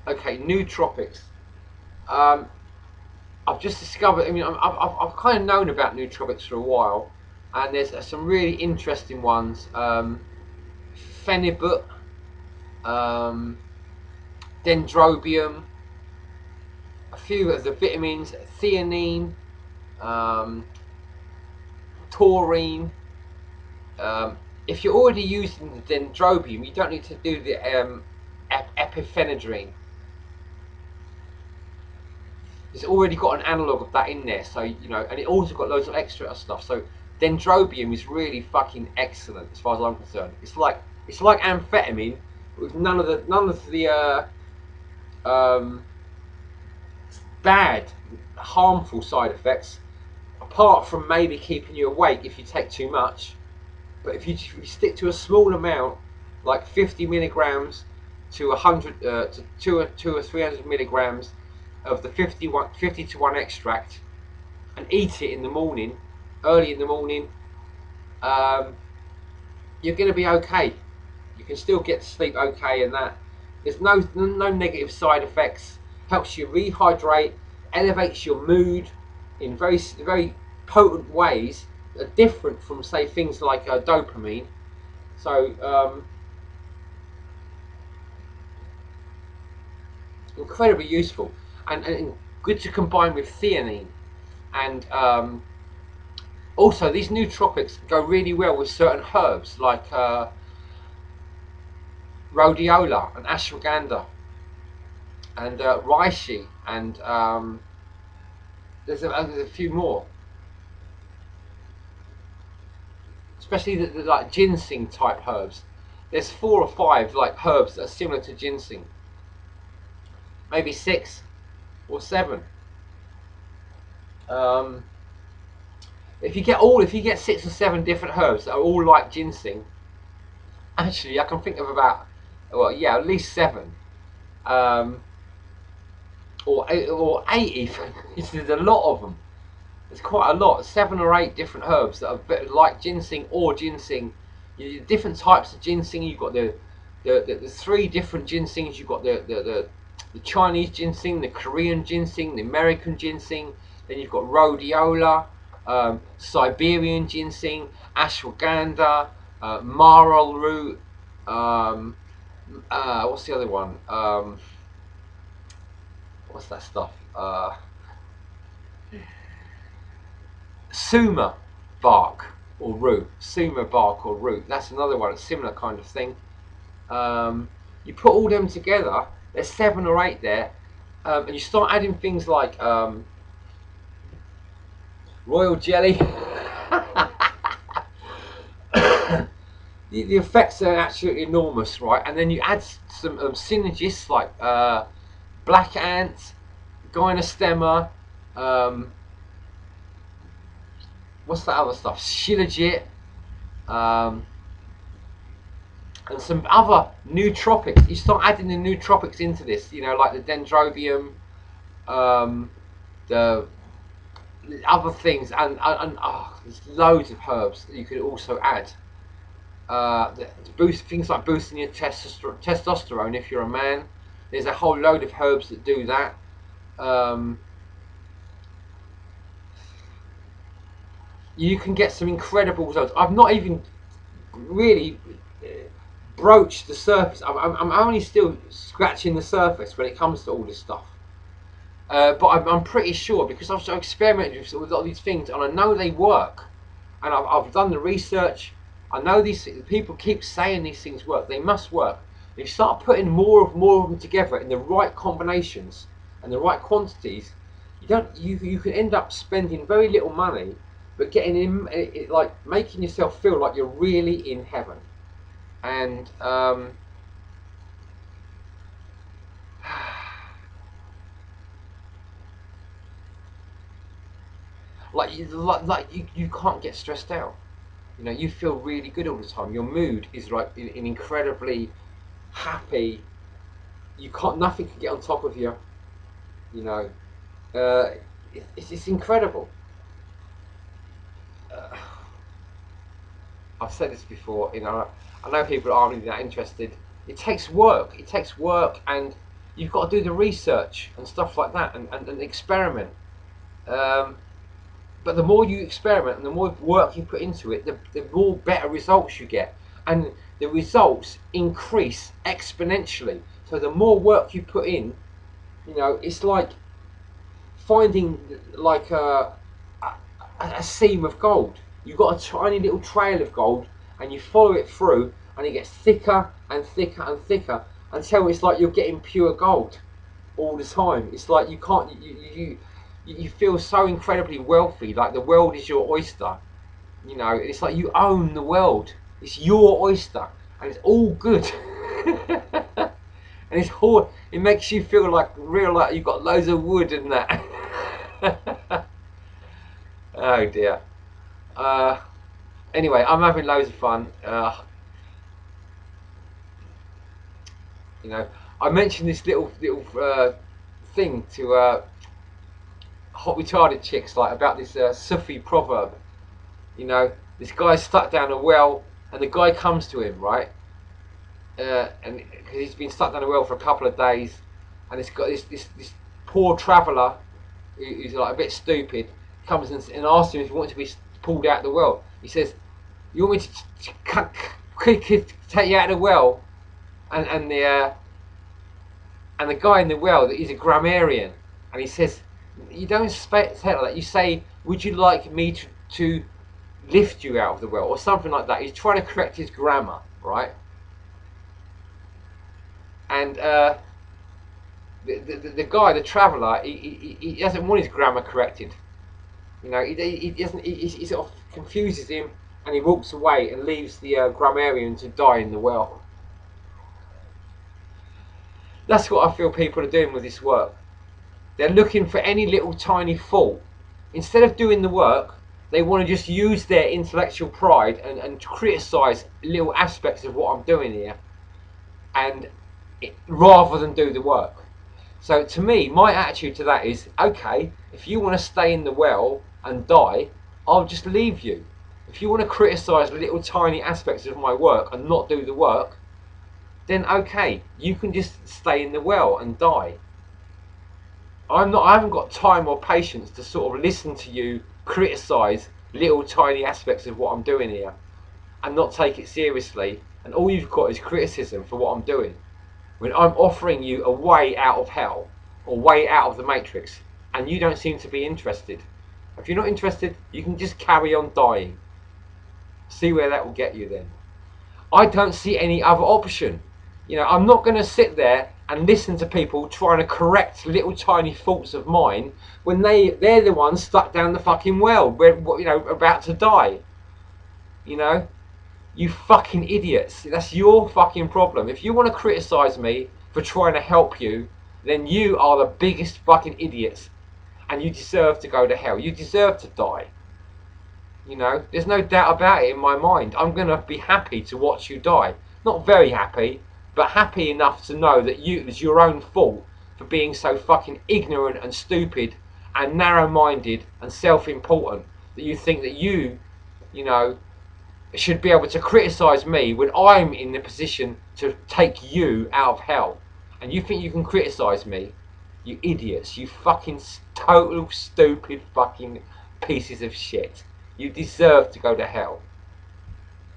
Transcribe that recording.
Okay, nootropics. Um, I've just discovered. I mean, I've kind of known about nootropics for a while, and there's some really interesting ones. Phenibut, um, dendrobium, a few of the vitamins, theanine, um, taurine. Um, if you're already using the dendrobium, you don't need to do the epiphenedrine. It's already got an analog of that in there, so you know, and it also got loads of extra stuff. So dendrobium is really fucking excellent as far as I'm concerned. It's like amphetamine with none of the um, bad, harmful side effects, apart from maybe keeping you awake if you take too much. But if you stick to a small amount, like 50 milligrams to 100 to 2 or 300 milligrams of the 50 to 1 extract, and eat it in the morning, early in the morning, um, you're going to be okay. You can still get to sleep okay, and that there's no negative side effects. Helps you rehydrate, elevates your mood in very potent ways that are different from say things like dopamine. So incredibly useful, and good to combine with theanine. And also these nootropics go really well with certain herbs like rhodiola and ashwagandha and reishi, and there's a few more, especially the like ginseng type herbs. There's 4 or 5 like herbs that are similar to ginseng, maybe 6 or 7. Um, if you get 6 or 7 different herbs that are all like ginseng, actually I can think of about, well, yeah, at least 7, um, or 8 even. There's a lot of them. There's quite a lot, 7 or 8 different herbs that are like ginseng or ginseng. Different types of ginseng. You've got the 3 different ginsengs. You've got the Chinese ginseng, the Korean ginseng, the American ginseng. Then you've got rhodiola, Siberian ginseng, ashwagandha, marl root. What's the other one? What's that stuff? Suma bark or root. Suma bark or root. That's another one. A similar kind of thing. You put all them together. There's 7 or 8 there, and you start adding things like royal jelly. The effects are absolutely enormous, right? And then you add some synergists like black ant, gynostemma. Um, what's that other stuff? Shilajit. Um, and some other nootropics. You start adding the nootropics into this, you know, like the dendrobium, the other things, and there's loads of herbs that you could also add. Boost things like boosting your testosterone if you're a man. There's a whole load of herbs that do that. Um, you can get some incredible results. I've not even really broached the surface. I'm only still scratching the surface when it comes to all this stuff. But I'm pretty sure, because I've experimented with a lot of these things and I know they work, and I've done the research. I know these people keep saying these things work. They must work. If you start putting more of them together in the right combinations and the right quantities, you can end up spending very little money, but getting in, like making yourself feel like you're really in heaven. And you can't get stressed out. You know, you feel really good all the time. Your mood is like in incredibly happy. You can't, nothing can get on top of you. You know, uh, it's incredible. Uh, I've said this before. You know, I know people aren't really that interested. It takes work. It takes work, and you've got to do the research and stuff like that, and experiment. But the more you experiment and the more work you put into it, the more better results you get, and the results increase exponentially. So the more work you put in, it's like finding like a seam of gold. You've got a tiny little trail of gold, and you follow it through, and it gets thicker and thicker and thicker until it's like you're getting pure gold all the time. It's like you can't, you feel so incredibly wealthy, like the world is your oyster. It's like you own the world. It's your oyster, and it's all good. And it makes you feel like you've got loads of wood and that. Oh dear. Anyway, I'm having loads of fun. I mentioned this little thing to hot retarded chicks, like about this Sufi proverb. This guy's stuck down a well, and the guy comes to him, right? And cause he's been stuck down a well for a couple of days, and it's got this poor traveller who's like a bit stupid comes and asks him if he wants to be pulled out of the well. He says, "You want me to take you out of the well?" And the guy in the well, he's a grammarian, and he says, "You don't say it like that. You say, would you like me to lift you out of the well," or something like that. He's trying to correct his grammar, right? And the guy, the traveller, he doesn't want his grammar corrected. He doesn't. He sort of confuses him, and he walks away and leaves the grammarian to die in the well. That's what I feel people are doing with this work. They're looking for any little tiny fault. Instead of doing the work, they want to just use their intellectual pride and criticise little aspects of what I'm doing here, and rather than do the work. So to me, my attitude to that is, okay, if you want to stay in the well and die, I'll just leave you. If you want to criticise little tiny aspects of my work and not do the work, then okay, you can just stay in the well and die. I haven't got time or patience to sort of listen to you criticise little tiny aspects of what I'm doing here and not take it seriously, and all you've got is criticism for what I'm doing, when I'm offering you a way out of hell, or way out of the matrix, and you don't seem to be interested. If you're not interested, you can just carry on dying. See where that will get you then. I don't see any other option. I'm not going to sit there and listen to people trying to correct little tiny faults of mine when they're the ones stuck down the fucking well, about to die. You fucking idiots. That's your fucking problem. If you want to criticise me for trying to help you, then you are the biggest fucking idiots. And you deserve to go to hell. You deserve to die. There's no doubt about it in my mind. I'm going to be happy to watch you die. Not very happy, but happy enough to know that it was your own fault for being so fucking ignorant and stupid and narrow-minded and self-important that you think that you should be able to criticise me when I'm in the position to take you out of hell. And you think you can criticise me? You idiots. You fucking total stupid fucking pieces of shit. You deserve to go to hell.